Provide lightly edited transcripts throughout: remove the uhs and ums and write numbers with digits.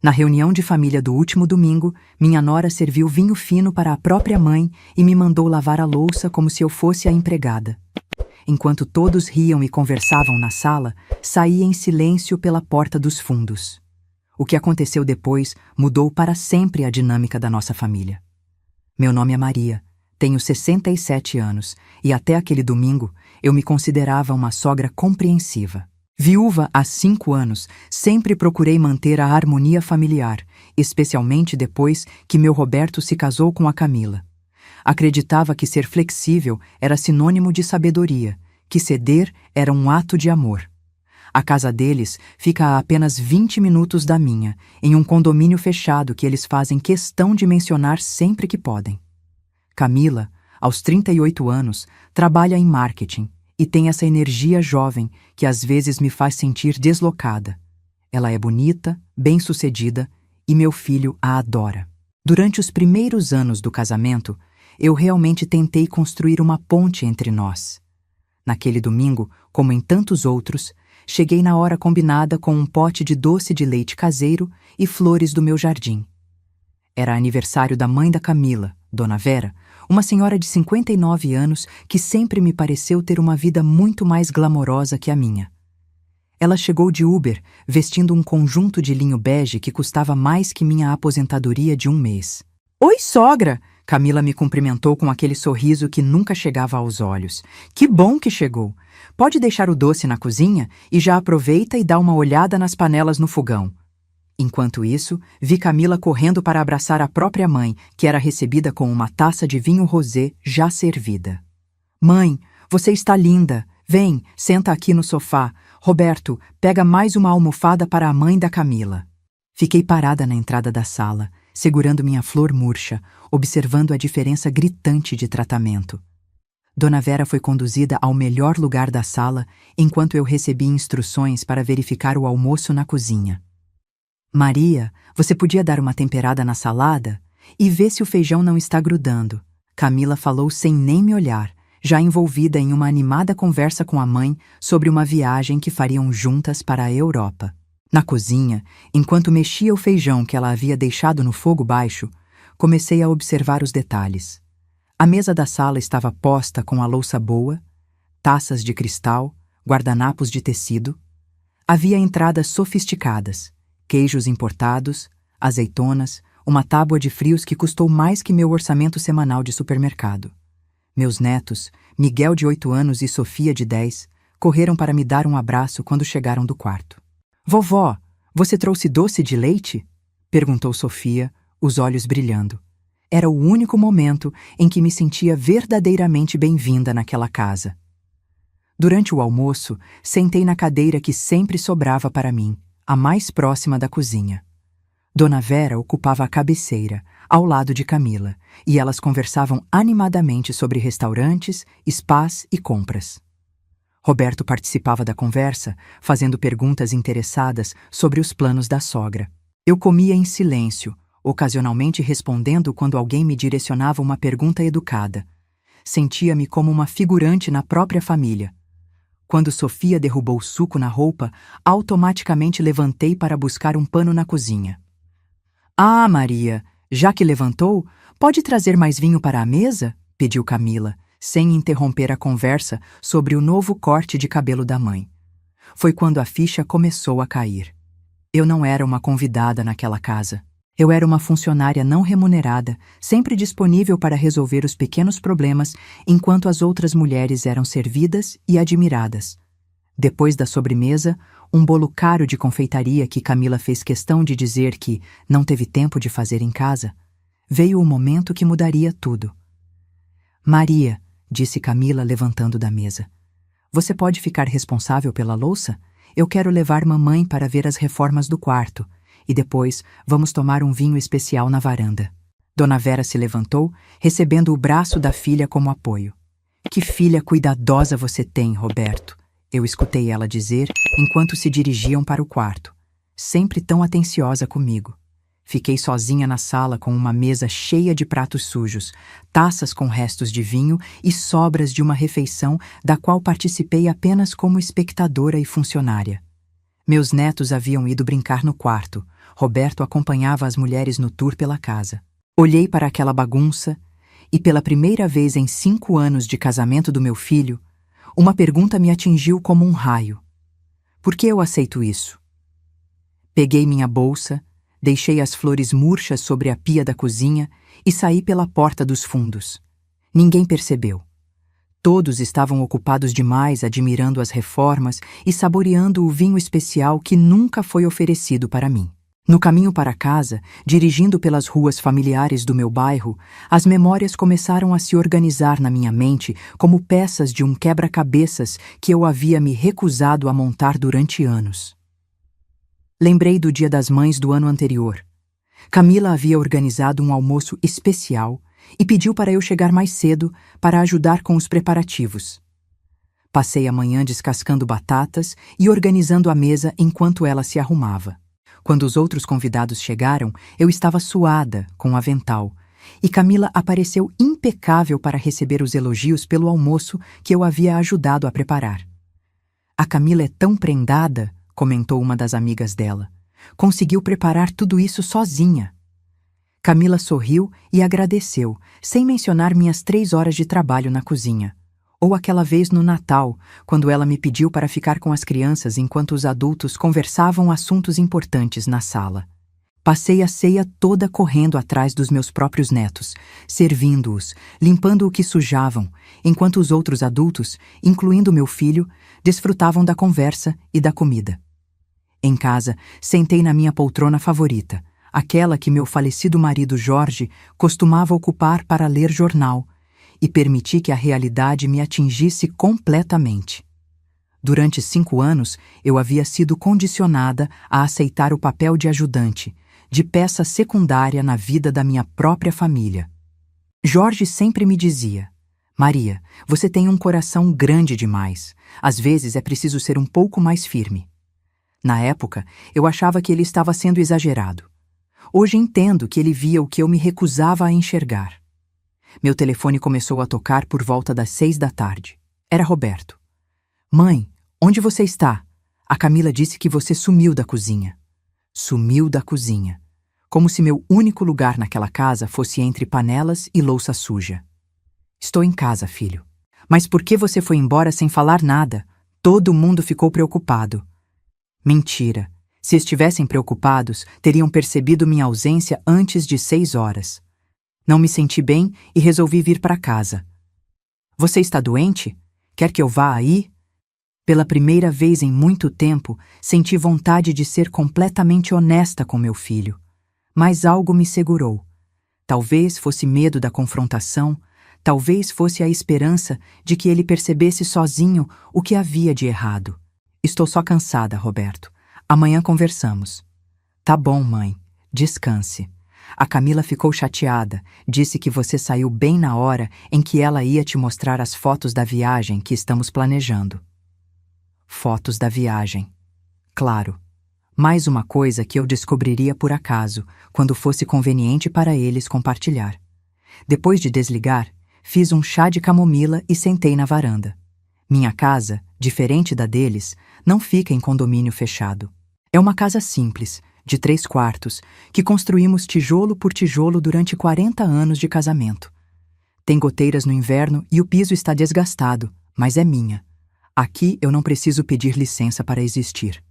Na reunião de família do último domingo, minha nora serviu vinho fino para a própria mãe e me mandou lavar a louça como se eu fosse a empregada. Enquanto todos riam e conversavam na sala, saí em silêncio pela porta dos fundos. O que aconteceu depois mudou para sempre a dinâmica da nossa família. Meu nome é Maria, tenho 67 anos e até aquele domingo eu me considerava uma sogra compreensiva. Viúva há 5 anos, sempre procurei manter a harmonia familiar, especialmente depois que meu Roberto se casou com a Camila. Acreditava que ser flexível era sinônimo de sabedoria, que ceder era um ato de amor. A casa deles fica a apenas 20 minutos da minha, em um condomínio fechado que eles fazem questão de mencionar sempre que podem. Camila, aos 38 anos, trabalha em marketing e tem essa energia jovem que às vezes me faz sentir deslocada. Ela é bonita, bem-sucedida e meu filho a adora. Durante os primeiros anos do casamento, eu realmente tentei construir uma ponte entre nós. Naquele domingo, como em tantos outros, cheguei na hora combinada com um pote de doce de leite caseiro e flores do meu jardim. Era aniversário da mãe da Camila, Dona Vera, uma senhora de 59 anos que sempre me pareceu ter uma vida muito mais glamourosa que a minha. Ela chegou de Uber, vestindo um conjunto de linho bege que custava mais que minha aposentadoria de 1 mês. "Oi, sogra!" Camila me cumprimentou com aquele sorriso que nunca chegava aos olhos. "Que bom que chegou! Pode deixar o doce na cozinha e já aproveita e dá uma olhada nas panelas no fogão." Enquanto isso, vi Camila correndo para abraçar a própria mãe, que era recebida com uma taça de vinho rosé já servida. "Mãe, você está linda! Vem, senta aqui no sofá. Roberto, pega mais uma almofada para a mãe da Camila." Fiquei parada na entrada da sala, segurando minha flor murcha, observando a diferença gritante de tratamento. Dona Vera foi conduzida ao melhor lugar da sala, enquanto eu recebi instruções para verificar o almoço na cozinha. "Maria, você podia dar uma temperada na salada? E ver se o feijão não está grudando." Camila falou sem nem me olhar, já envolvida em uma animada conversa com a mãe sobre uma viagem que fariam juntas para a Europa. Na cozinha, enquanto mexia o feijão que ela havia deixado no fogo baixo, comecei a observar os detalhes. A mesa da sala estava posta com a louça boa, taças de cristal, guardanapos de tecido. Havia entradas sofisticadas, queijos importados, azeitonas, uma tábua de frios que custou mais que meu orçamento semanal de supermercado. Meus netos, Miguel de 8 anos e Sofia de 10, correram para me dar um abraço quando chegaram do quarto. "Vovó, você trouxe doce de leite?" perguntou Sofia, os olhos brilhando. Era o único momento em que me sentia verdadeiramente bem-vinda naquela casa. Durante o almoço, sentei na cadeira que sempre sobrava para mim, a mais próxima da cozinha. Dona Vera ocupava a cabeceira, ao lado de Camila, e elas conversavam animadamente sobre restaurantes, spas e compras. Roberto participava da conversa, fazendo perguntas interessadas sobre os planos da sogra. Eu comia em silêncio, ocasionalmente respondendo quando alguém me direcionava uma pergunta educada. Sentia-me como uma figurante na própria família. Quando Sofia derrubou o suco na roupa, automaticamente levantei para buscar um pano na cozinha. "Ah, Maria, já que levantou, pode trazer mais vinho para a mesa?" pediu Camila, sem interromper a conversa sobre o novo corte de cabelo da mãe. Foi quando a ficha começou a cair. Eu não era uma convidada naquela casa. Eu era uma funcionária não remunerada, sempre disponível para resolver os pequenos problemas, enquanto as outras mulheres eram servidas e admiradas. Depois da sobremesa, um bolo caro de confeitaria que Camila fez questão de dizer que não teve tempo de fazer em casa, veio o momento que mudaria tudo. "Maria", disse Camila levantando da mesa, "você pode ficar responsável pela louça? Eu quero levar mamãe para ver as reformas do quarto. E depois vamos tomar um vinho especial na varanda." Dona Vera se levantou, recebendo o braço da filha como apoio. "Que filha cuidadosa você tem, Roberto", eu escutei ela dizer enquanto se dirigiam para o quarto. Sempre tão atenciosa comigo. Fiquei sozinha na sala com uma mesa cheia de pratos sujos, taças com restos de vinho e sobras de uma refeição da qual participei apenas como espectadora e funcionária. Meus netos haviam ido brincar no quarto. Roberto acompanhava as mulheres no tour pela casa. Olhei para aquela bagunça e, pela primeira vez em 5 anos de casamento do meu filho, uma pergunta me atingiu como um raio. Por que eu aceito isso? Peguei minha bolsa, deixei as flores murchas sobre a pia da cozinha e saí pela porta dos fundos. Ninguém percebeu. Todos estavam ocupados demais admirando as reformas e saboreando o vinho especial que nunca foi oferecido para mim. No caminho para casa, dirigindo pelas ruas familiares do meu bairro, as memórias começaram a se organizar na minha mente como peças de um quebra-cabeças que eu havia me recusado a montar durante anos. Lembrei do Dia das Mães do ano anterior. Camila havia organizado um almoço especial e pediu para eu chegar mais cedo para ajudar com os preparativos. Passei a manhã descascando batatas e organizando a mesa enquanto ela se arrumava. Quando os outros convidados chegaram, eu estava suada, com um avental, e Camila apareceu impecável para receber os elogios pelo almoço que eu havia ajudado a preparar. "A Camila é tão prendada", comentou uma das amigas dela. "Conseguiu preparar tudo isso sozinha." Camila sorriu e agradeceu, sem mencionar minhas 3 horas de trabalho na cozinha. Ou aquela vez no Natal, quando ela me pediu para ficar com as crianças enquanto os adultos conversavam assuntos importantes na sala. Passei a ceia toda correndo atrás dos meus próprios netos, servindo-os, limpando o que sujavam, enquanto os outros adultos, incluindo meu filho, desfrutavam da conversa e da comida. Em casa, sentei na minha poltrona favorita, aquela que meu falecido marido Jorge costumava ocupar para ler jornal, e permiti que a realidade me atingisse completamente. Durante 5 anos, eu havia sido condicionada a aceitar o papel de ajudante, de peça secundária na vida da minha própria família. Jorge sempre me dizia: "Maria, você tem um coração grande demais. Às vezes é preciso ser um pouco mais firme." Na época, eu achava que ele estava sendo exagerado. Hoje entendo que ele via o que eu me recusava a enxergar. Meu telefone começou a tocar por volta das 6 da tarde. Era Roberto. "Mãe, onde você está? A Camila disse que você sumiu da cozinha." Sumiu da cozinha. Como se meu único lugar naquela casa fosse entre panelas e louça suja. "Estou em casa, filho." "Mas por que você foi embora sem falar nada? Todo mundo ficou preocupado." Mentira. Se estivessem preocupados, teriam percebido minha ausência antes de 6 horas. Não me senti bem e resolvi vir para casa. "Você está doente? Quer que eu vá aí?" Pela primeira vez em muito tempo, senti vontade de ser completamente honesta com meu filho. Mas algo me segurou. Talvez fosse medo da confrontação, talvez fosse a esperança de que ele percebesse sozinho o que havia de errado. "Estou só cansada, Roberto. Amanhã conversamos." "Tá bom, mãe. Descanse. A Camila ficou chateada, disse que você saiu bem na hora em que ela ia te mostrar as fotos da viagem que estamos planejando." Fotos da viagem. Claro. Mais uma coisa que eu descobriria por acaso, quando fosse conveniente para eles compartilhar. Depois de desligar, fiz um chá de camomila e sentei na varanda. Minha casa, diferente da deles, não fica em condomínio fechado. É uma casa simples, de 3 quartos, que construímos tijolo por tijolo durante 40 anos de casamento. Tem goteiras no inverno e o piso está desgastado, mas é minha. Aqui eu não preciso pedir licença para existir.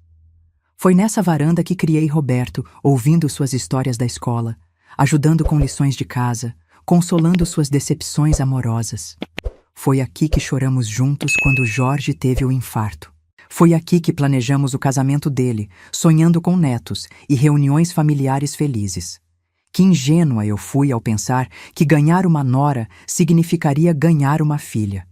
Foi nessa varanda que criei Roberto, ouvindo suas histórias da escola, ajudando com lições de casa, consolando suas decepções amorosas. Foi aqui que choramos juntos quando Jorge teve o infarto. Foi aqui que planejamos o casamento dele, sonhando com netos e reuniões familiares felizes. Que ingênua eu fui ao pensar que ganhar uma nora significaria ganhar uma filha.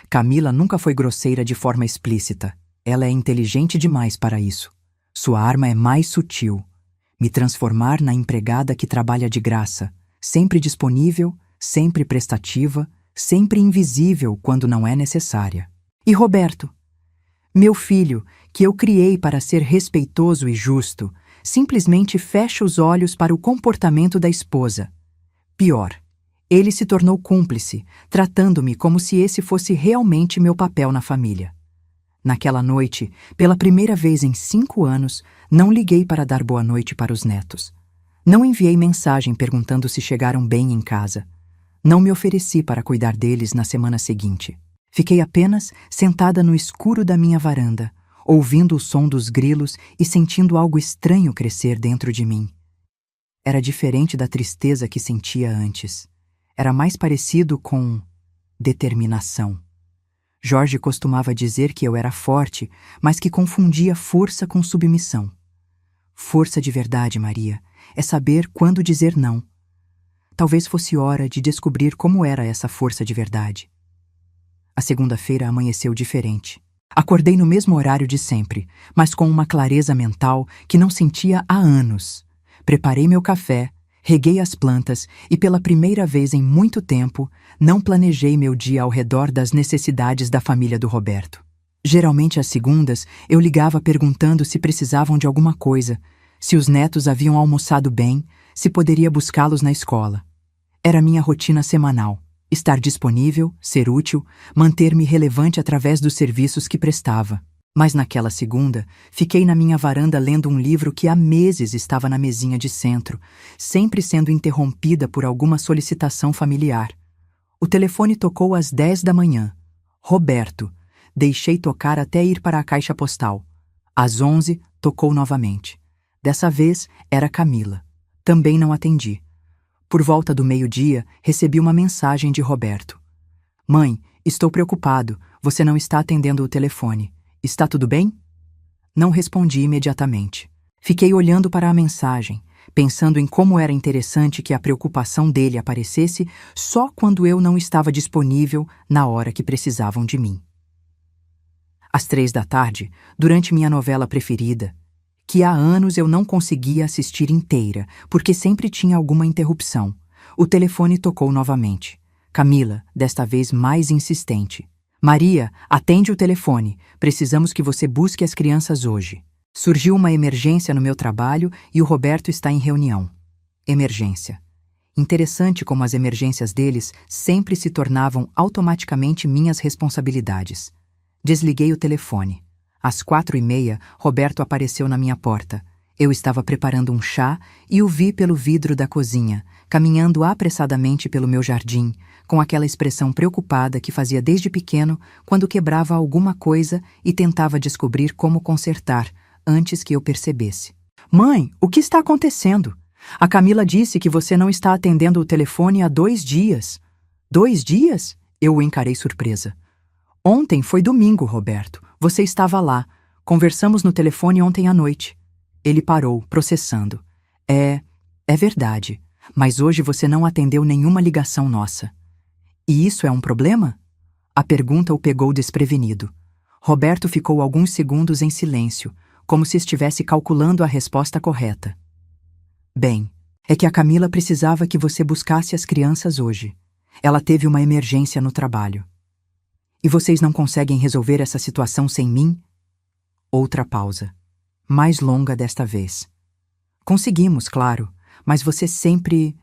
Camila nunca foi grosseira de forma explícita. Ela é inteligente demais para isso. Sua arma é mais sutil. Me transformar na empregada que trabalha de graça, sempre disponível, sempre prestativa, sempre invisível quando não é necessária. E Roberto? Meu filho, que eu criei para ser respeitoso e justo, simplesmente fecha os olhos para o comportamento da esposa. Pior, ele se tornou cúmplice, tratando-me como se esse fosse realmente meu papel na família. Naquela noite, pela primeira vez em 5 anos, não liguei para dar boa noite para os netos. Não enviei mensagem perguntando se chegaram bem em casa. Não me ofereci para cuidar deles na semana seguinte. Fiquei apenas sentada no escuro da minha varanda, ouvindo o som dos grilos e sentindo algo estranho crescer dentro de mim. Era diferente da tristeza que sentia antes. Era mais parecido com determinação. Jorge costumava dizer que eu era forte, mas que confundia força com submissão. Força de verdade, Maria, é saber quando dizer não. Talvez fosse hora de descobrir como era essa força de verdade. A segunda-feira amanheceu diferente. Acordei no mesmo horário de sempre, mas com uma clareza mental que não sentia há anos. Preparei meu café, reguei as plantas e, pela primeira vez em muito tempo, não planejei meu dia ao redor das necessidades da família do Roberto. Geralmente, às segundas, eu ligava perguntando se precisavam de alguma coisa, se os netos haviam almoçado bem, se poderia buscá-los na escola. Era minha rotina semanal: estar disponível, ser útil, manter-me relevante através dos serviços que prestava. Mas naquela segunda, fiquei na minha varanda lendo um livro que há meses estava na mesinha de centro, sempre sendo interrompida por alguma solicitação familiar. O telefone tocou às 10 da manhã. Roberto. Deixei tocar até ir para a caixa postal. Às 11, tocou novamente. Dessa vez, era Camila. Também não atendi. Por volta do meio-dia, recebi uma mensagem de Roberto. Mãe, estou preocupado. Você não está atendendo o telefone. Está tudo bem? Não respondi imediatamente. Fiquei olhando para a mensagem, pensando em como era interessante que a preocupação dele aparecesse só quando eu não estava disponível na hora que precisavam de mim. Às 3 da tarde, durante minha novela preferida, que há anos eu não conseguia assistir inteira, porque sempre tinha alguma interrupção, o telefone tocou novamente. Camila, desta vez mais insistente. Maria, atende o telefone. Precisamos que você busque as crianças hoje. Surgiu uma emergência no meu trabalho e o Roberto está em reunião. Emergência. Interessante como as emergências deles sempre se tornavam automaticamente minhas responsabilidades. Desliguei o telefone. Às 4h30, Roberto apareceu na minha porta. Eu estava preparando um chá e o vi pelo vidro da cozinha, caminhando apressadamente pelo meu jardim, com aquela expressão preocupada que fazia desde pequeno quando quebrava alguma coisa e tentava descobrir como consertar, antes que eu percebesse. Mãe, o que está acontecendo? A Camila disse que você não está atendendo o telefone há 2 dias. 2 dias? Eu o encarei surpresa. Ontem foi domingo, Roberto. Você estava lá. Conversamos no telefone ontem à noite. Ele parou, processando. É verdade. Mas hoje você não atendeu nenhuma ligação nossa. E isso é um problema? A pergunta o pegou desprevenido. Roberto ficou alguns segundos em silêncio, como se estivesse calculando a resposta correta. Bem, é que a Camila precisava que você buscasse as crianças hoje. Ela teve uma emergência no trabalho. E vocês não conseguem resolver essa situação sem mim? Outra pausa. Mais longa desta vez. Conseguimos, claro, mas você sempre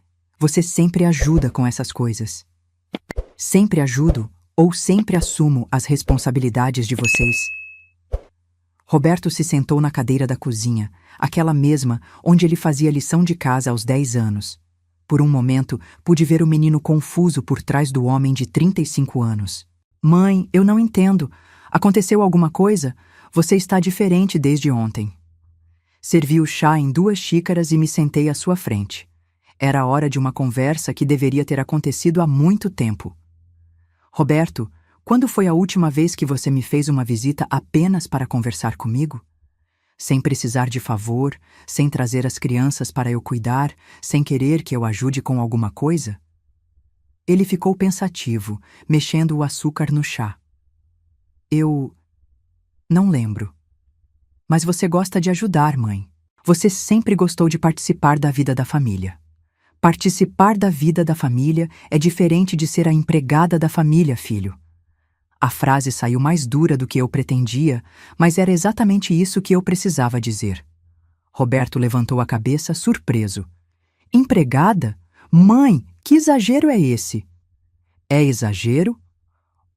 ajuda com essas coisas. Sempre ajudo ou sempre assumo as responsabilidades de vocês? Roberto se sentou na cadeira da cozinha, aquela mesma onde ele fazia lição de casa aos 10 anos. Por um momento, pude ver o menino confuso por trás do homem de 35 anos. Mãe, eu não entendo. Aconteceu alguma coisa? Você está diferente desde ontem. Servi o chá em 2 xícaras e me sentei à sua frente. Era a hora de uma conversa que deveria ter acontecido há muito tempo. Roberto, quando foi a última vez que você me fez uma visita apenas para conversar comigo? Sem precisar de favor, sem trazer as crianças para eu cuidar, sem querer que eu ajude com alguma coisa? Ele ficou pensativo, mexendo o açúcar no chá. Eu não lembro. Mas você gosta de ajudar, mãe. Você sempre gostou de participar da vida da família. Participar da vida da família é diferente de ser a empregada da família, filho. A frase saiu mais dura do que eu pretendia, mas era exatamente isso que eu precisava dizer. Roberto levantou a cabeça, surpreso. Empregada? Mãe, que exagero é esse? É exagero?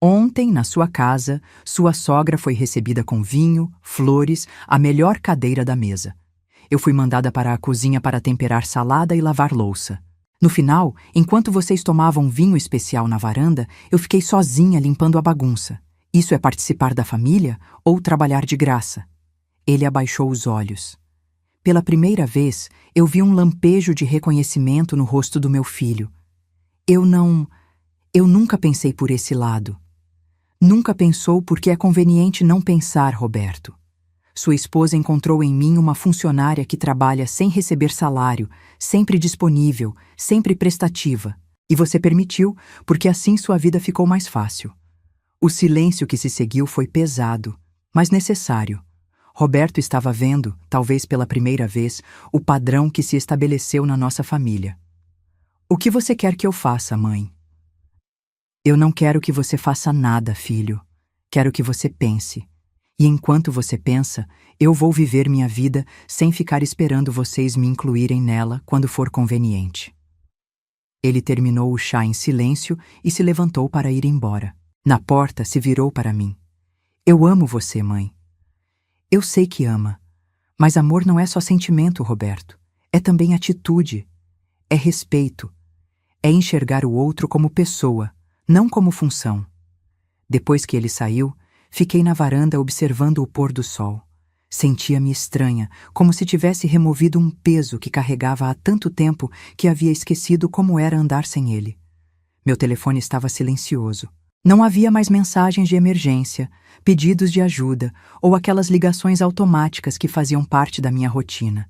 Ontem, na sua casa, sua sogra foi recebida com vinho, flores, a melhor cadeira da mesa. Eu fui mandada para a cozinha para temperar salada e lavar louça. No final, enquanto vocês tomavam vinho especial na varanda, eu fiquei sozinha limpando a bagunça. Isso é participar da família ou trabalhar de graça? Ele abaixou os olhos. Pela primeira vez, eu vi um lampejo de reconhecimento no rosto do meu filho. Eu nunca pensei por esse lado. Nunca pensou porque é conveniente não pensar, Roberto. Sua esposa encontrou em mim uma funcionária que trabalha sem receber salário, sempre disponível, sempre prestativa. E você permitiu, porque assim sua vida ficou mais fácil. O silêncio que se seguiu foi pesado, mas necessário. Roberto estava vendo, talvez pela primeira vez, o padrão que se estabeleceu na nossa família. O que você quer que eu faça, mãe? Eu não quero que você faça nada, filho. Quero que você pense. E enquanto você pensa, eu vou viver minha vida sem ficar esperando vocês me incluírem nela quando for conveniente. Ele terminou o chá em silêncio e se levantou para ir embora. Na porta, se virou para mim. Eu amo você, mãe. Eu sei que ama. Mas amor não é só sentimento, Roberto. É também atitude. É respeito. É enxergar o outro como pessoa, não como função. Depois que ele saiu, fiquei na varanda observando o pôr do sol. Sentia-me estranha, como se tivesse removido um peso que carregava há tanto tempo que havia esquecido como era andar sem ele. Meu telefone estava silencioso. Não havia mais mensagens de emergência, pedidos de ajuda ou aquelas ligações automáticas que faziam parte da minha rotina.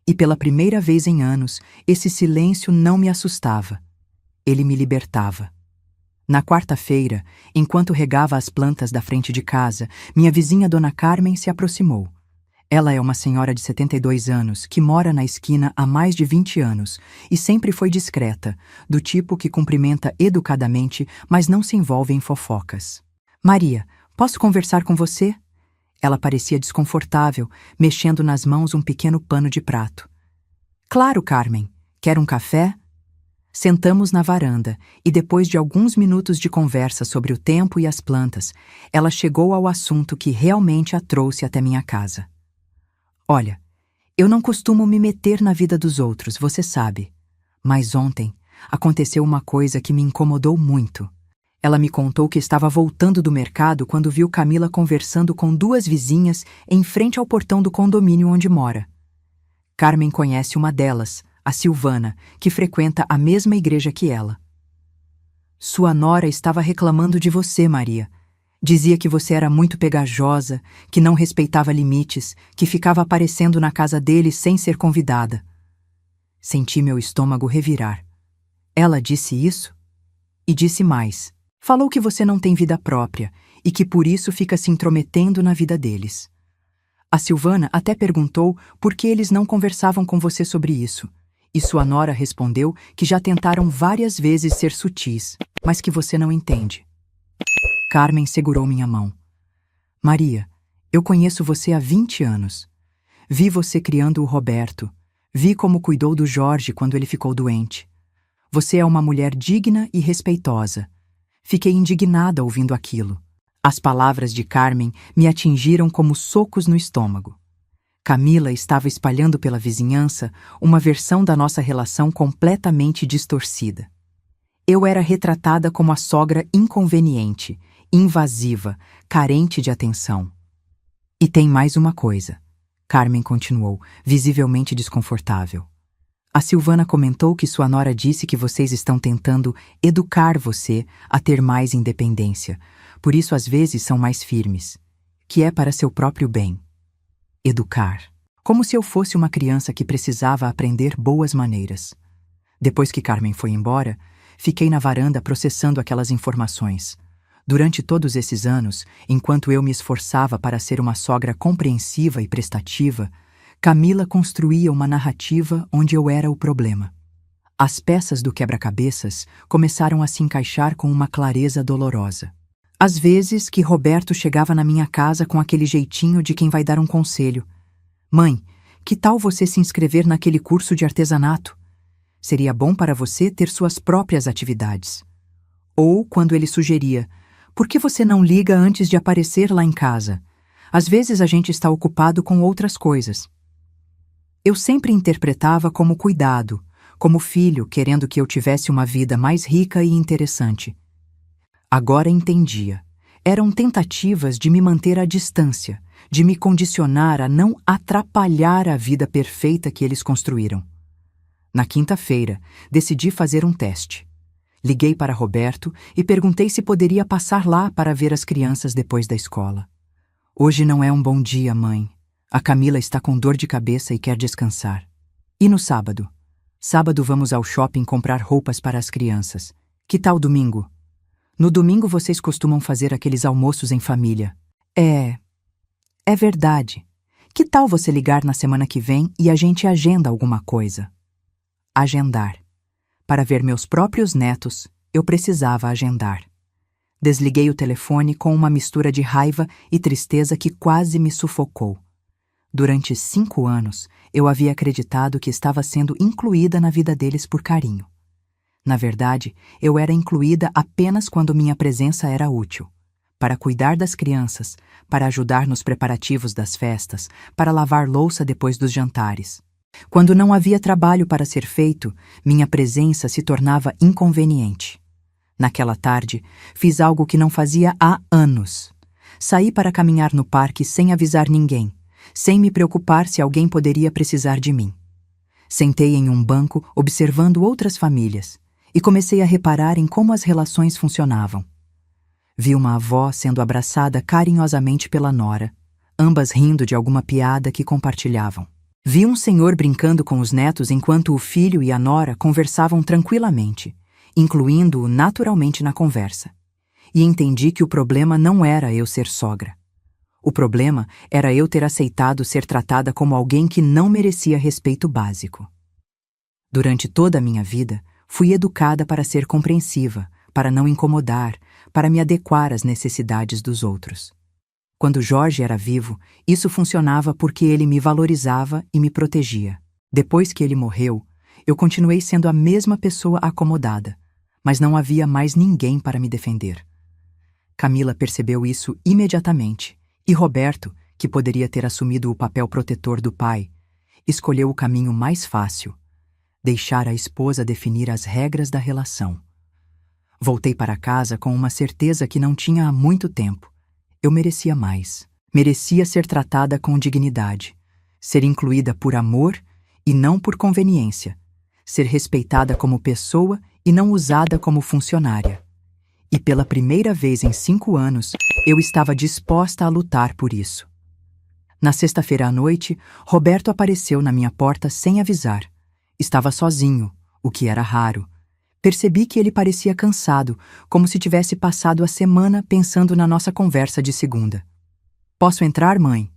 E pela primeira vez em anos, esse silêncio não me assustava. Ele me libertava. Na quarta-feira, enquanto regava as plantas da frente de casa, minha vizinha Dona Carmen se aproximou. Ela é uma senhora de 72 anos que mora na esquina há mais de 20 anos e sempre foi discreta, do tipo que cumprimenta educadamente, mas não se envolve em fofocas. Maria, posso conversar com você? Ela parecia desconfortável, mexendo nas mãos um pequeno pano de prato. Claro, Carmen. Quer um café? Sentamos na varanda e, depois de alguns minutos de conversa sobre o tempo e as plantas, ela chegou ao assunto que realmente a trouxe até minha casa. Olha, eu não costumo me meter na vida dos outros, você sabe. Mas ontem aconteceu uma coisa que me incomodou muito. Ela me contou que estava voltando do mercado quando viu Camila conversando com duas vizinhas em frente ao portão do condomínio onde mora. Carmen conhece uma delas, a Silvana, que frequenta a mesma igreja que ela. Sua nora estava reclamando de você, Maria. Dizia que você era muito pegajosa, que não respeitava limites, que ficava aparecendo na casa dele sem ser convidada. Senti meu estômago revirar. Ela disse isso? E disse mais. Falou que você não tem vida própria e que por isso fica se intrometendo na vida deles. A Silvana até perguntou por que eles não conversavam com você sobre isso. E sua nora respondeu que já tentaram várias vezes ser sutis, mas que você não entende. Carmen segurou minha mão. Maria, eu conheço você há 20 anos. Vi você criando o Roberto. Vi como cuidou do Jorge quando ele ficou doente. Você é uma mulher digna e respeitosa. Fiquei indignada ouvindo aquilo. As palavras de Carmen me atingiram como socos no estômago. Camila estava espalhando pela vizinhança uma versão da nossa relação completamente distorcida. Eu era retratada como a sogra inconveniente, invasiva, carente de atenção. E tem mais uma coisa, Carmen continuou, visivelmente desconfortável. A Silvana comentou que sua nora disse que vocês estão tentando educar você a ter mais independência, por isso às vezes são mais firmes, que é para seu próprio bem. Educar. Como se eu fosse uma criança que precisava aprender boas maneiras. Depois que Carmen foi embora, fiquei na varanda processando aquelas informações. Durante todos esses anos, enquanto eu me esforçava para ser uma sogra compreensiva e prestativa, Camila construía uma narrativa onde eu era o problema. As peças do quebra-cabeças começaram a se encaixar com uma clareza dolorosa. Às vezes que Roberto chegava na minha casa com aquele jeitinho de quem vai dar um conselho. Mãe, que tal você se inscrever naquele curso de artesanato? Seria bom para você ter suas próprias atividades. Ou quando ele sugeria, Por que você não liga antes de aparecer lá em casa? Às vezes a gente está ocupado com outras coisas. Eu sempre interpretava como cuidado, como filho querendo que eu tivesse uma vida mais rica e interessante. Agora entendia. Eram tentativas de me manter à distância, de me condicionar a não atrapalhar a vida perfeita que eles construíram. Na quinta-feira, decidi fazer um teste. Liguei para Roberto e perguntei se poderia passar lá para ver as crianças depois da escola. Hoje não é um bom dia, mãe. A Camila está com dor de cabeça e quer descansar. E no sábado? Sábado vamos ao shopping comprar roupas para as crianças. Que tal domingo? No domingo vocês costumam fazer aqueles almoços em família. É verdade. Que tal você ligar na semana que vem e a gente agenda alguma coisa? Agendar. Para ver meus próprios netos, eu precisava agendar. Desliguei o telefone com uma mistura de raiva e tristeza que quase me sufocou. Durante 5 anos, eu havia acreditado que estava sendo incluída na vida deles por carinho. Na verdade, eu era incluída apenas quando minha presença era útil. Para cuidar das crianças, para ajudar nos preparativos das festas, para lavar louça depois dos jantares. Quando não havia trabalho para ser feito, minha presença se tornava inconveniente. Naquela tarde, fiz algo que não fazia há anos. Saí para caminhar no parque sem avisar ninguém, sem me preocupar se alguém poderia precisar de mim. Sentei em um banco observando outras famílias e comecei a reparar em como as relações funcionavam. Vi uma avó sendo abraçada carinhosamente pela nora, ambas rindo de alguma piada que compartilhavam. Vi um senhor brincando com os netos enquanto o filho e a nora conversavam tranquilamente, incluindo-o naturalmente na conversa. E entendi que o problema não era eu ser sogra. O problema era eu ter aceitado ser tratada como alguém que não merecia respeito básico. Durante toda a minha vida, fui educada para ser compreensiva, para não incomodar, para me adequar às necessidades dos outros. Quando Jorge era vivo, isso funcionava porque ele me valorizava e me protegia. Depois que ele morreu, eu continuei sendo a mesma pessoa acomodada, mas não havia mais ninguém para me defender. Camila percebeu isso imediatamente, e Roberto, que poderia ter assumido o papel protetor do pai, escolheu o caminho mais fácil: deixar a esposa definir as regras da relação. Voltei para casa com uma certeza que não tinha há muito tempo. Eu merecia mais. Merecia ser tratada com dignidade, ser incluída por amor e não por conveniência, ser respeitada como pessoa e não usada como funcionária. E pela primeira vez em 5 anos, eu estava disposta a lutar por isso. Na sexta-feira à noite, Roberto apareceu na minha porta sem avisar. Estava sozinho, o que era raro. Percebi que ele parecia cansado, como se tivesse passado a semana pensando na nossa conversa de segunda. Posso entrar, mãe?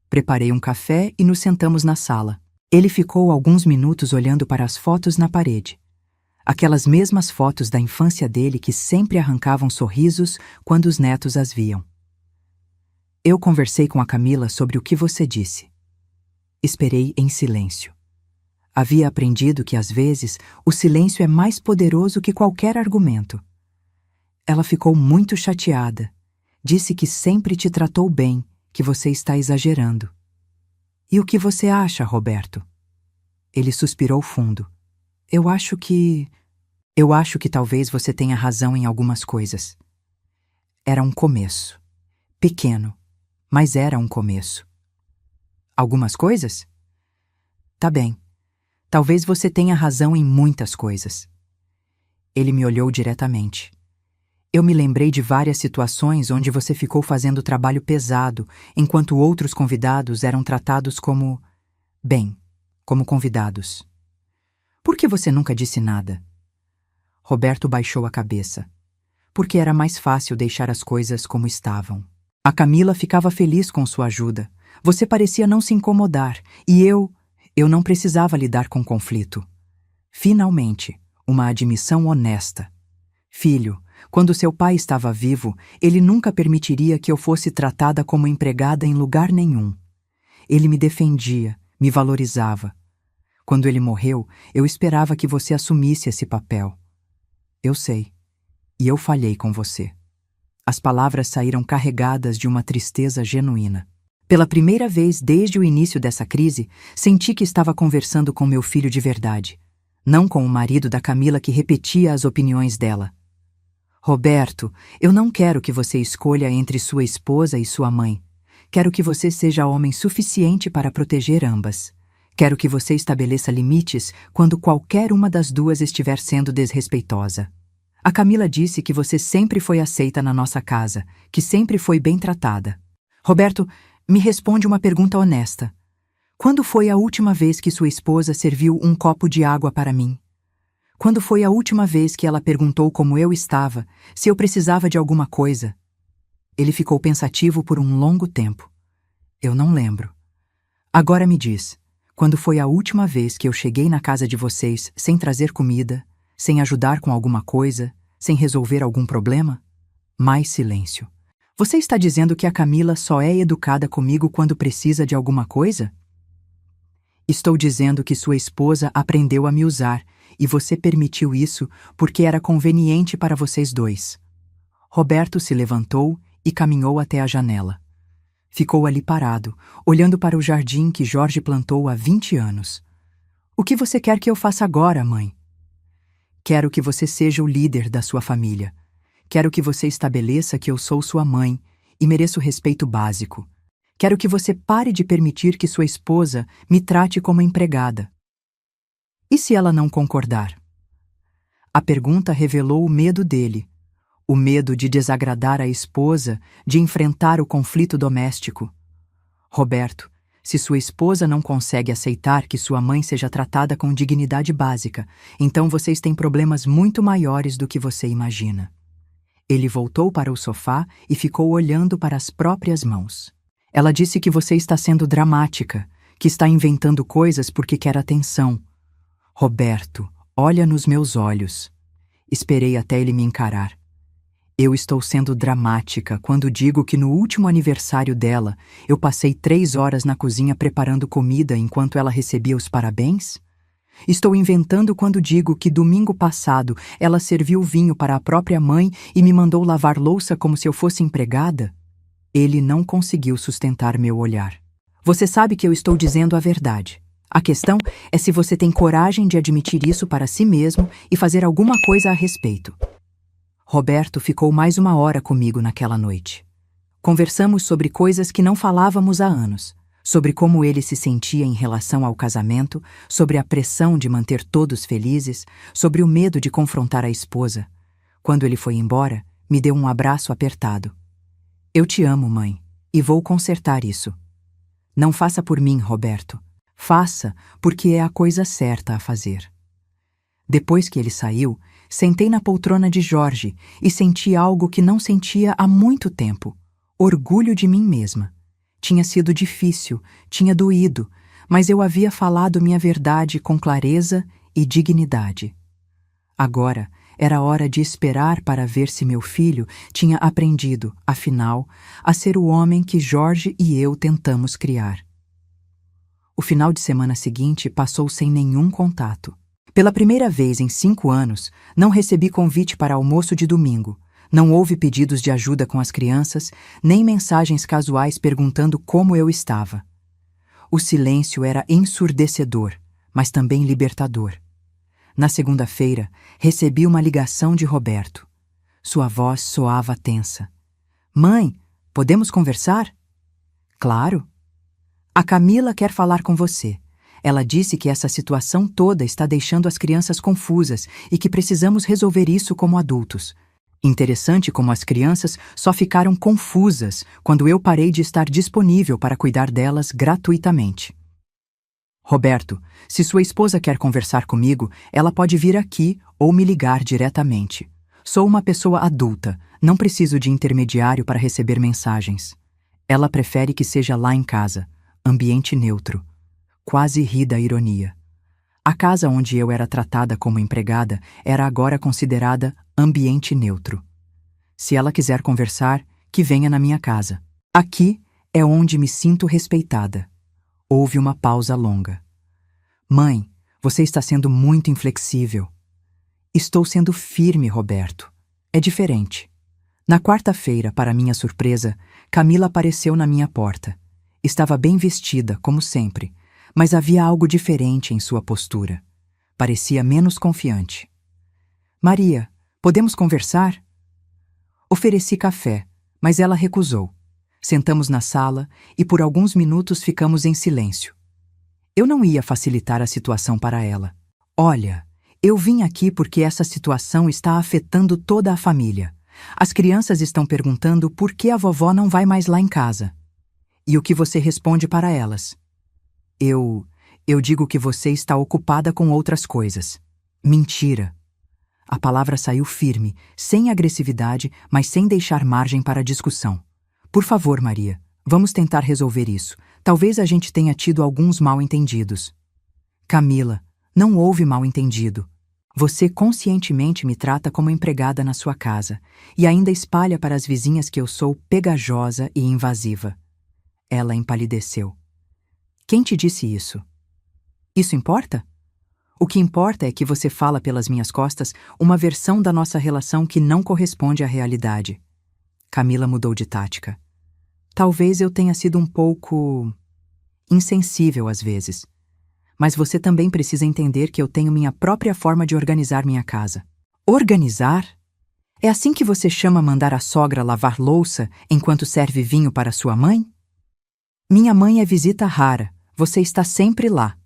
Preparei um café e nos sentamos na sala. Ele ficou alguns minutos olhando para as fotos na parede. Aquelas mesmas fotos da infância dele que sempre arrancavam sorrisos quando os netos as viam. Eu conversei com a Camila sobre o que você disse. Esperei em silêncio. Havia aprendido que, às vezes, o silêncio é mais poderoso que qualquer argumento. Ela ficou muito chateada. Disse que sempre te tratou bem, que você está exagerando. E o que você acha, Roberto? Ele suspirou fundo. Eu acho que talvez você tenha razão em algumas coisas. Era um começo. Pequeno, mas era um começo. Algumas coisas? Tá bem. Talvez você tenha razão em muitas coisas. Ele me olhou diretamente. Eu me lembrei de várias situações onde você ficou fazendo trabalho pesado, enquanto outros convidados eram tratados como convidados. Por que você nunca disse nada? Roberto baixou a cabeça. Porque era mais fácil deixar as coisas como estavam. A Camila ficava feliz com sua ajuda. Você parecia não se incomodar, e eu não precisava lidar com conflito. Finalmente, uma admissão honesta. Filho, quando seu pai estava vivo, ele nunca permitiria que eu fosse tratada como empregada em lugar nenhum. Ele me defendia, me valorizava. Quando ele morreu, eu esperava que você assumisse esse papel. Eu sei. E eu falhei com você. As palavras saíram carregadas de uma tristeza genuína. Pela primeira vez desde o início dessa crise, senti que estava conversando com meu filho de verdade, não com o marido da Camila que repetia as opiniões dela. Roberto, eu não quero que você escolha entre sua esposa e sua mãe. Quero que você seja homem suficiente para proteger ambas. Quero que você estabeleça limites quando qualquer uma das duas estiver sendo desrespeitosa. A Camila disse que você sempre foi aceita na nossa casa, que sempre foi bem tratada. Roberto, me responde uma pergunta honesta. Quando foi a última vez que sua esposa serviu um copo de água para mim? Quando foi a última vez que ela perguntou como eu estava, se eu precisava de alguma coisa? Ele ficou pensativo por um longo tempo. Eu não lembro. Agora me diz, quando foi a última vez que eu cheguei na casa de vocês sem trazer comida, sem ajudar com alguma coisa, sem resolver algum problema? Mais silêncio. Você está dizendo que a Camila só é educada comigo quando precisa de alguma coisa? Estou dizendo que sua esposa aprendeu a me usar e você permitiu isso porque era conveniente para vocês dois. Roberto se levantou e caminhou até a janela. Ficou ali parado, olhando para o jardim que Jorge plantou há 20 anos. O que você quer que eu faça agora, mãe? Quero que você seja o líder da sua família. Quero que você estabeleça que eu sou sua mãe e mereço respeito básico. Quero que você pare de permitir que sua esposa me trate como empregada. E se ela não concordar? A pergunta revelou o medo dele. O medo de desagradar a esposa, de enfrentar o conflito doméstico. Roberto, se sua esposa não consegue aceitar que sua mãe seja tratada com dignidade básica, então vocês têm problemas muito maiores do que você imagina. Ele voltou para o sofá e ficou olhando para as próprias mãos. Ela disse que você está sendo dramática, que está inventando coisas porque quer atenção. Roberto, olha nos meus olhos. Esperei até ele me encarar. Eu estou sendo dramática quando digo que no último aniversário dela, eu passei 3 horas na cozinha preparando comida enquanto ela recebia os parabéns? Estou inventando quando digo que domingo passado ela serviu vinho para a própria mãe e me mandou lavar louça como se eu fosse empregada? Ele não conseguiu sustentar meu olhar. Você sabe que eu estou dizendo a verdade. A questão é se você tem coragem de admitir isso para si mesmo e fazer alguma coisa a respeito. Roberto ficou mais 1 hora comigo naquela noite. Conversamos sobre coisas que não falávamos há anos, sobre como ele se sentia em relação ao casamento, sobre a pressão de manter todos felizes, sobre o medo de confrontar a esposa. Quando ele foi embora, me deu um abraço apertado. Eu te amo, mãe, e vou consertar isso. Não faça por mim, Roberto. Faça porque é a coisa certa a fazer. Depois que ele saiu, sentei na poltrona de Jorge e senti algo que não sentia há muito tempo. Orgulho de mim mesma. Tinha sido difícil, tinha doído, mas eu havia falado minha verdade com clareza e dignidade. Agora era hora de esperar para ver se meu filho tinha aprendido, afinal, a ser o homem que Jorge e eu tentamos criar. O final de semana seguinte passou sem nenhum contato. Pela primeira vez em 5 anos, não recebi convite para almoço de domingo. Não houve pedidos de ajuda com as crianças, nem mensagens casuais perguntando como eu estava. O silêncio era ensurdecedor, mas também libertador. Na segunda-feira, recebi uma ligação de Roberto. Sua voz soava tensa. Mãe, podemos conversar? Claro. A Camila quer falar com você. Ela disse que essa situação toda está deixando as crianças confusas e que precisamos resolver isso como adultos. Interessante como as crianças só ficaram confusas quando eu parei de estar disponível para cuidar delas gratuitamente. Roberto, se sua esposa quer conversar comigo, ela pode vir aqui ou me ligar diretamente. Sou uma pessoa adulta, não preciso de intermediário para receber mensagens. Ela prefere que seja lá em casa, ambiente neutro. Quase ri da ironia. A casa onde eu era tratada como empregada era agora considerada ambiente neutro. Se ela quiser conversar, que venha na minha casa. Aqui é onde me sinto respeitada. Houve uma pausa longa. Mãe, você está sendo muito inflexível. Estou sendo firme, Roberto. É diferente. Na quarta-feira, para minha surpresa, Camila apareceu na minha porta. Estava bem vestida, como sempre, mas havia algo diferente em sua postura. Parecia menos confiante. Maria, podemos conversar? Ofereci café, mas ela recusou. Sentamos na sala e por alguns minutos ficamos em silêncio. Eu não ia facilitar a situação para ela. Olha, eu vim aqui porque essa situação está afetando toda a família. As crianças estão perguntando por que a vovó não vai mais lá em casa. E o que você responde para elas? Eu digo que você está ocupada com outras coisas. Mentira. A palavra saiu firme, sem agressividade, mas sem deixar margem para discussão. Por favor, Maria, vamos tentar resolver isso. Talvez a gente tenha tido alguns mal-entendidos. Camila, não houve mal-entendido. Você conscientemente me trata como empregada na sua casa e ainda espalha para as vizinhas que eu sou pegajosa e invasiva. Ela empalideceu. Quem te disse isso? Isso importa? O que importa é que você fala pelas minhas costas uma versão da nossa relação que não corresponde à realidade. Camila mudou de tática. Talvez eu tenha sido um pouco insensível às vezes. Mas você também precisa entender que eu tenho minha própria forma de organizar minha casa. Organizar? É assim que você chama mandar a sogra lavar louça enquanto serve vinho para sua mãe? Minha mãe é visita rara. Você está sempre lá.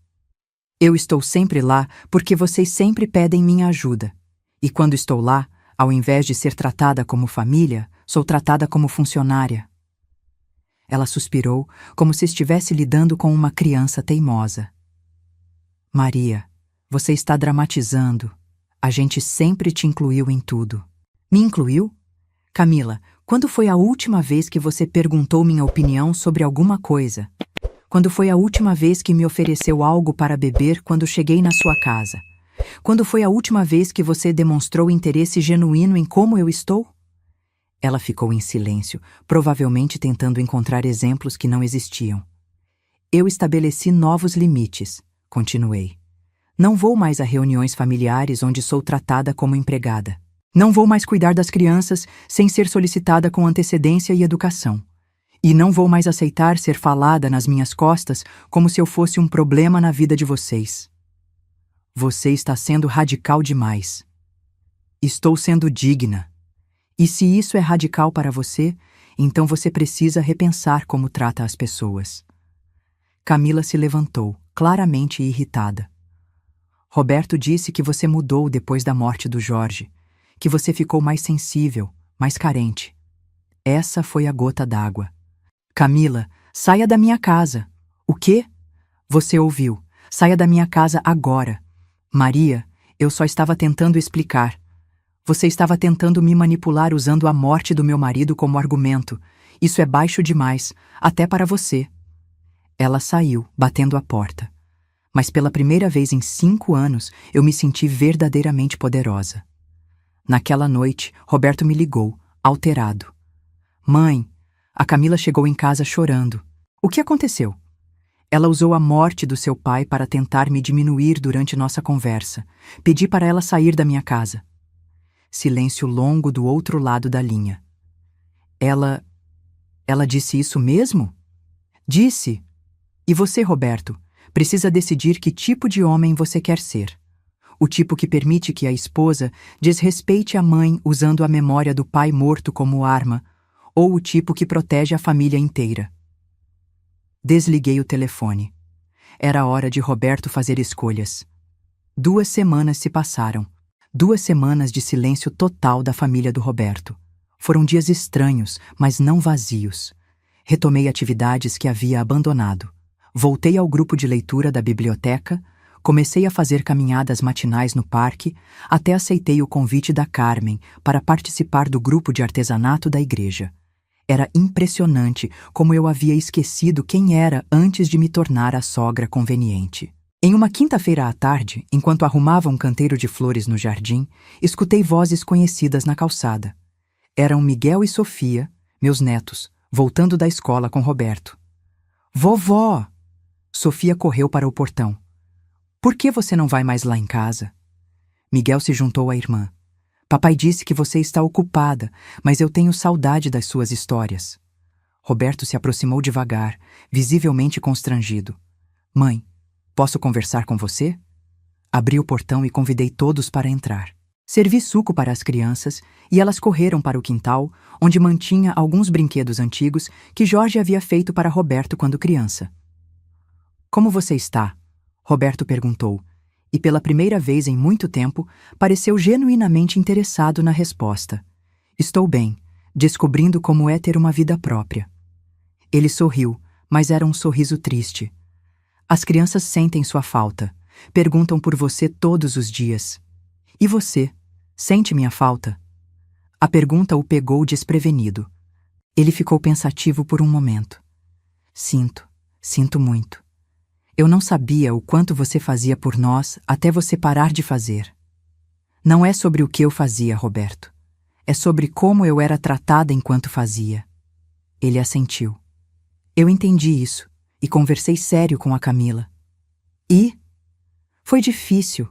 Eu estou sempre lá porque vocês sempre pedem minha ajuda. E quando estou lá, ao invés de ser tratada como família, sou tratada como funcionária. Ela suspirou, como se estivesse lidando com uma criança teimosa. Maria, você está dramatizando. A gente sempre te incluiu em tudo. Me incluiu? Camila, quando foi a última vez que você perguntou minha opinião sobre alguma coisa? Quando foi a última vez que me ofereceu algo para beber quando cheguei na sua casa? Quando foi a última vez que você demonstrou interesse genuíno em como eu estou? Ela ficou em silêncio, provavelmente tentando encontrar exemplos que não existiam. Eu estabeleci novos limites, continuei. Não vou mais a reuniões familiares onde sou tratada como empregada. Não vou mais cuidar das crianças sem ser solicitada com antecedência e educação. E não vou mais aceitar ser falada nas minhas costas como se eu fosse um problema na vida de vocês. Você está sendo radical demais. Estou sendo digna. E se isso é radical para você, então você precisa repensar como trata as pessoas. Camila se levantou, claramente irritada. Roberto disse que você mudou depois da morte do Jorge, que você ficou mais sensível, mais carente. Essa foi a gota d'água. Camila, saia da minha casa. O quê? Você ouviu. Saia da minha casa agora. Maria, eu só estava tentando explicar. Você estava tentando me manipular usando a morte do meu marido como argumento. Isso é baixo demais, até para você. Ela saiu, batendo a porta. Mas pela primeira vez em 5 anos, eu me senti verdadeiramente poderosa. Naquela noite, Roberto me ligou, alterado. Mãe, a Camila chegou em casa chorando. O que aconteceu? Ela usou a morte do seu pai para tentar me diminuir durante nossa conversa. Pedi para ela sair da minha casa. Silêncio longo do outro lado da linha. Ela disse isso mesmo? Disse. E você, Roberto, precisa decidir que tipo de homem você quer ser. O tipo que permite que a esposa desrespeite a mãe usando a memória do pai morto como arma, ou o tipo que protege a família inteira. Desliguei o telefone. Era hora de Roberto fazer escolhas. 2 semanas se passaram. 2 semanas de silêncio total da família do Roberto. Foram dias estranhos, mas não vazios. Retomei atividades que havia abandonado. Voltei ao grupo de leitura da biblioteca, comecei a fazer caminhadas matinais no parque, até aceitei o convite da Carmen para participar do grupo de artesanato da igreja. Era impressionante como eu havia esquecido quem era antes de me tornar a sogra conveniente. Em uma quinta-feira à tarde, enquanto arrumava um canteiro de flores no jardim, escutei vozes conhecidas na calçada. Eram Miguel e Sofia, meus netos, voltando da escola com Roberto. Vovó! Sofia correu para o portão. Por que você não vai mais lá em casa? Miguel se juntou à irmã. Papai disse que você está ocupada, mas eu tenho saudade das suas histórias. Roberto se aproximou devagar, visivelmente constrangido. Mãe, posso conversar com você? Abri o portão e convidei todos para entrar. Servi suco para as crianças e elas correram para o quintal, onde mantinha alguns brinquedos antigos que Jorge havia feito para Roberto quando criança. Como você está? Roberto perguntou, e pela primeira vez em muito tempo, pareceu genuinamente interessado na resposta. Estou bem, descobrindo como é ter uma vida própria. Ele sorriu, mas era um sorriso triste. As crianças sentem sua falta, perguntam por você todos os dias. E você, sente minha falta? A pergunta o pegou desprevenido. Ele ficou pensativo por um momento. Sinto muito. Eu não sabia o quanto você fazia por nós até você parar de fazer. Não é sobre o que eu fazia, Roberto. É sobre como eu era tratada enquanto fazia. Ele assentiu. Eu entendi isso e conversei sério com a Camila. E? Foi difícil.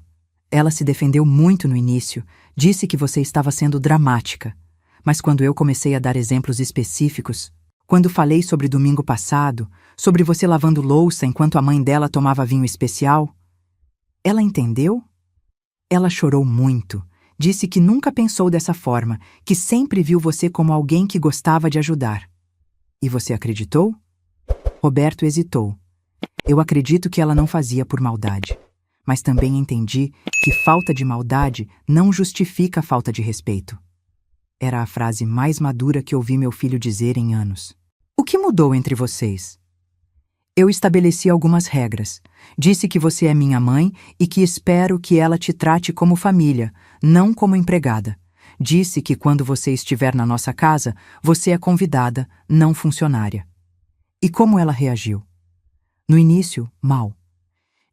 Ela se defendeu muito no início, disse que você estava sendo dramática. Mas quando eu comecei a dar exemplos específicos, quando falei sobre domingo passado, sobre você lavando louça enquanto a mãe dela tomava vinho especial, ela entendeu? Ela chorou muito, disse que nunca pensou dessa forma, que sempre viu você como alguém que gostava de ajudar. E você acreditou? Roberto hesitou. Eu acredito que ela não fazia por maldade. Mas também entendi que falta de maldade não justifica a falta de respeito. Era a frase mais madura que ouvi meu filho dizer em anos. O que mudou entre vocês? Eu estabeleci algumas regras. Disse que você é minha mãe e que espero que ela te trate como família, não como empregada. Disse que quando você estiver na nossa casa, você é convidada, não funcionária. E como ela reagiu? No início, mal.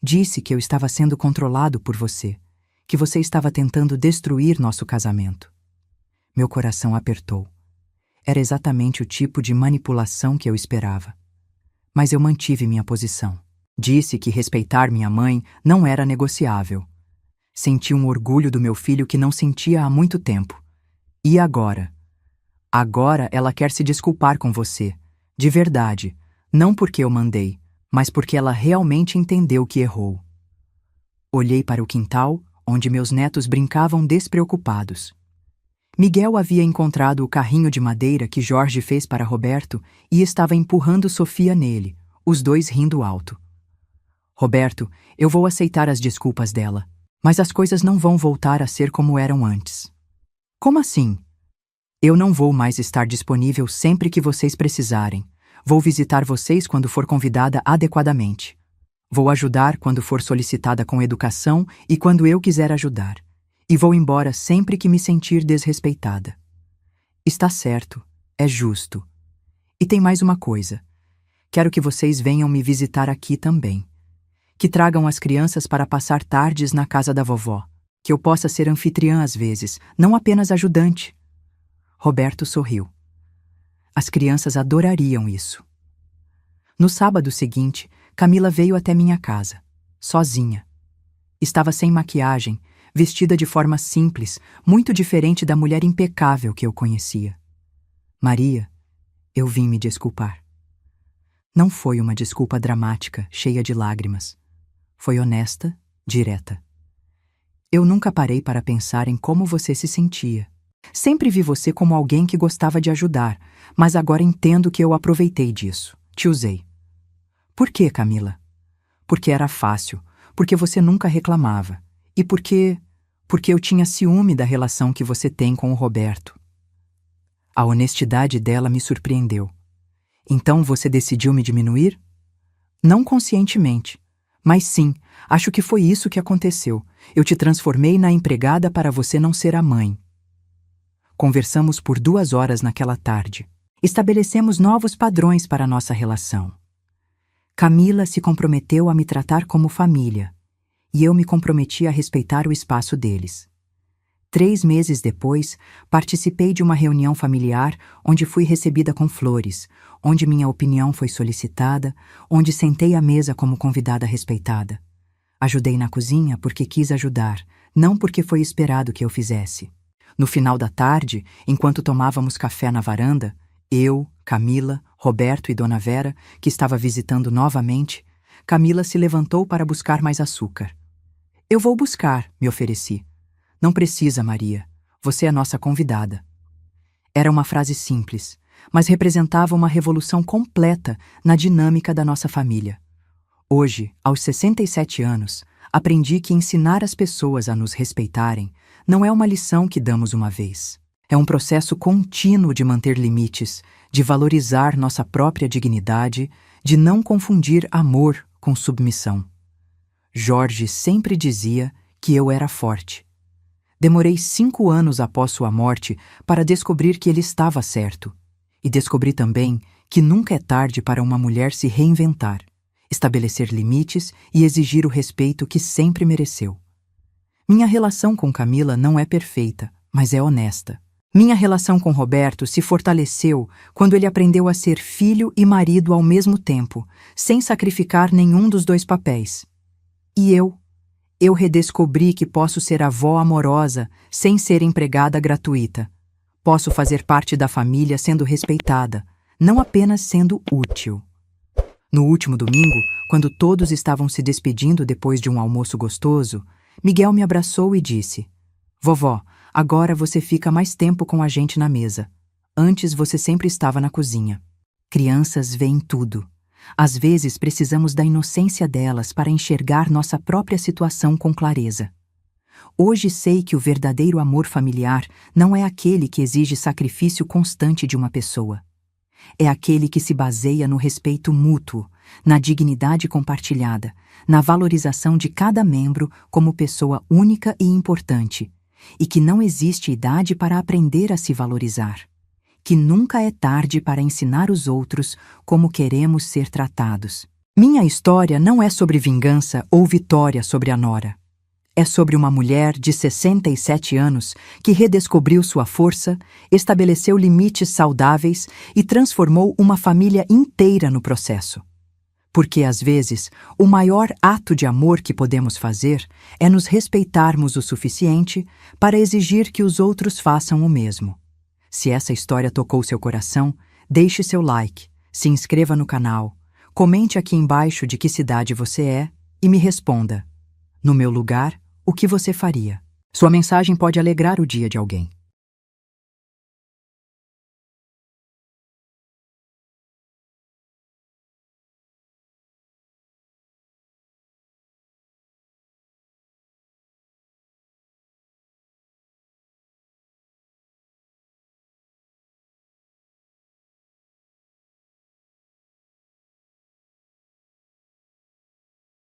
Disse que eu estava sendo controlado por você, que você estava tentando destruir nosso casamento. Meu coração apertou. Era exatamente o tipo de manipulação que eu esperava. Mas eu mantive minha posição. Disse que respeitar minha mãe não era negociável. Senti um orgulho do meu filho que não sentia há muito tempo. E agora? Agora ela quer se desculpar com você. De verdade. Não porque eu mandei, mas porque ela realmente entendeu que errou. Olhei para o quintal, onde meus netos brincavam despreocupados. Miguel havia encontrado o carrinho de madeira que Jorge fez para Roberto e estava empurrando Sofia nele, os dois rindo alto. Roberto, eu vou aceitar as desculpas dela, mas as coisas não vão voltar a ser como eram antes. Como assim? Eu não vou mais estar disponível sempre que vocês precisarem. Vou visitar vocês quando for convidada adequadamente. Vou ajudar quando for solicitada com educação e quando eu quiser ajudar. E vou embora sempre que me sentir desrespeitada. Está certo, é justo. E tem mais uma coisa. Quero que vocês venham me visitar aqui também. Que tragam as crianças para passar tardes na casa da vovó. Que eu possa ser anfitriã às vezes, não apenas ajudante. Roberto sorriu. As crianças adorariam isso. No sábado seguinte, Camila veio até minha casa, sozinha. Estava sem maquiagem, vestida de forma simples, muito diferente da mulher impecável que eu conhecia. Maria, eu vim me desculpar. Não foi uma desculpa dramática, cheia de lágrimas. Foi honesta, direta. Eu nunca parei para pensar em como você se sentia. Sempre vi você como alguém que gostava de ajudar, mas agora entendo que eu aproveitei disso. Te usei. Por quê, Camila? Porque era fácil, porque você nunca reclamava. E porque eu tinha ciúme da relação que você tem com o Roberto. A honestidade dela me surpreendeu. Então você decidiu me diminuir? Não conscientemente. Mas sim, acho que foi isso que aconteceu. Eu te transformei na empregada para você não ser a mãe. Conversamos por 2 horas naquela tarde. Estabelecemos novos padrões para nossa relação. Camila se comprometeu a me tratar como família, e eu me comprometi a respeitar o espaço deles. 3 meses depois, participei de uma reunião familiar onde fui recebida com flores, onde minha opinião foi solicitada, onde sentei à mesa como convidada respeitada. Ajudei na cozinha porque quis ajudar, não porque foi esperado que eu fizesse. No final da tarde, enquanto tomávamos café na varanda, eu, Camila, Roberto e Dona Vera, que estava visitando novamente, Camila se levantou para buscar mais açúcar. Eu vou buscar, me ofereci. Não precisa, Maria. Você é nossa convidada. Era uma frase simples, mas representava uma revolução completa na dinâmica da nossa família. Hoje, aos 67 anos, aprendi que ensinar as pessoas a nos respeitarem não é uma lição que damos uma vez. É um processo contínuo de manter limites, de valorizar nossa própria dignidade, de não confundir amor com submissão. Jorge sempre dizia que eu era forte. Demorei 5 anos após sua morte para descobrir que ele estava certo. E descobri também que nunca é tarde para uma mulher se reinventar, estabelecer limites e exigir o respeito que sempre mereceu. Minha relação com Camila não é perfeita, mas é honesta. Minha relação com Roberto se fortaleceu quando ele aprendeu a ser filho e marido ao mesmo tempo, sem sacrificar nenhum dos dois papéis. E eu redescobri que posso ser avó amorosa sem ser empregada gratuita. Posso fazer parte da família sendo respeitada, não apenas sendo útil. No último domingo, quando todos estavam se despedindo depois de um almoço gostoso, Miguel me abraçou e disse: "Vovó, agora você fica mais tempo com a gente na mesa. Antes você sempre estava na cozinha." Crianças veem tudo. Às vezes precisamos da inocência delas para enxergar nossa própria situação com clareza. Hoje sei que o verdadeiro amor familiar não é aquele que exige sacrifício constante de uma pessoa. É aquele que se baseia no respeito mútuo, na dignidade compartilhada, na valorização de cada membro como pessoa única e importante, e que não existe idade para aprender a se valorizar, que nunca é tarde para ensinar os outros como queremos ser tratados. Minha história não é sobre vingança ou vitória sobre a nora. É sobre uma mulher de 67 anos que redescobriu sua força, estabeleceu limites saudáveis e transformou uma família inteira no processo. Porque, às vezes, o maior ato de amor que podemos fazer é nos respeitarmos o suficiente para exigir que os outros façam o mesmo. Se essa história tocou seu coração, deixe seu like, se inscreva no canal, comente aqui embaixo de que cidade você é e me responda: no meu lugar, o que você faria? Sua mensagem pode alegrar o dia de alguém.